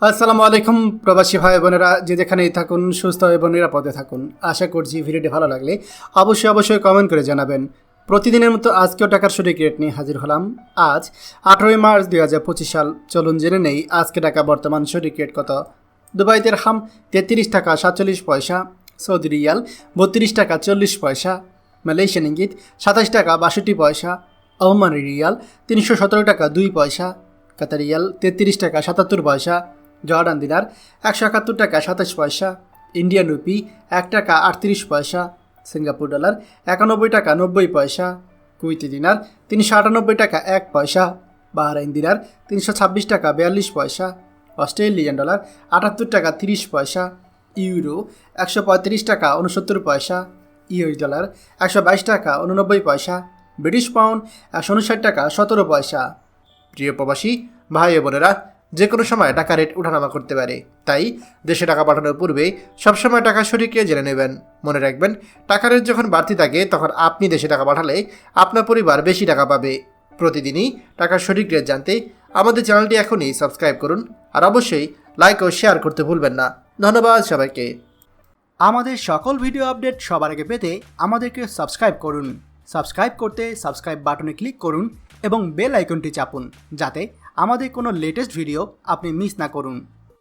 আসসালামু আলাইকুম প্রবাসী ভাই বোনেরা, যে যেখানেই থাকুন সুস্থ এবং নিরাপদে থাকুন। আশা করছি ভিডিওটি ভালো লাগলে অবশ্যই কমেন্ট করে জানাবেন। প্রতিদিনের মতো আজকেও টাকার সঠিক রেট নিয়ে হাজির হলাম। আজ 18 মার্চ 2025 সাল। চলুন জেনে নেই আজকে টাকা বর্তমান সঠিক রেট কত। দুবাই দিরহাম 33 টাকা 47 পয়সা, সৌদি রিয়াল 32 টাকা 40 পয়সা, মালয়েশিয়ান ইঙ্গিত 27 টাকা 62 পয়সা, ওমানি রিয়াল 317 টাকা 2 পয়সা, কাতার রিয়াল 33 টাকা 77 পয়সা, জর্ডান দিনার 171 টাকা 27 পয়সা, ইন্ডিয়ান রুপি 1 টাকা 38 পয়সা, সিঙ্গাপুর ডলার 91 টাকা 90 পয়সা, কুইতি দিনার 398 টাকা 1 পয়সা, বাহরাইন দিনার 326 টাকা 42 পয়সা, অস্ট্রেলিয়ান ডলার 78 টাকা 30 পয়সা, ইউরো 135 টাকা 69 পয়সা, ইউএস ডলার 122 টাকা 89 পয়সা, ব্রিটিশ পাউন্ড 159 টাকা 17 পয়সা। প্রিয় প্রবাসী ভাই বোনেরা, যে কোনো সময় টাকা রেট ওঠানামা করতে পারে, তাই দেশে টাকা পাঠানোর পূর্বে সবসময় টাকা সঠিককে জেনে নেবেন। মনে রাখবেন, টাকা রেট যখন বাড়তি থাকে তখন আপনি দেশে টাকা পাঠালে আপনার পরিবার বেশি টাকা পাবে। প্রতিদিনই টাকার সঠিক রেট জানতে আমাদের চ্যানেলটি এখনই সাবস্ক্রাইব করুন, আর অবশ্যই লাইক ও শেয়ার করতে ভুলবেন না। ধন্যবাদ সবাইকে। আমাদের সকল ভিডিও আপডেট সবার আগে পেতে আমাদেরকে সাবস্ক্রাইব করুন। সাবস্ক্রাইব করতে সাবস্ক্রাইব বাটনে ক্লিক করুন এবং বেল আইকনটি চাপুন, যাতে আমাদের কোনো লেটেস্ট ভিডিও আপনি মিস না করুন।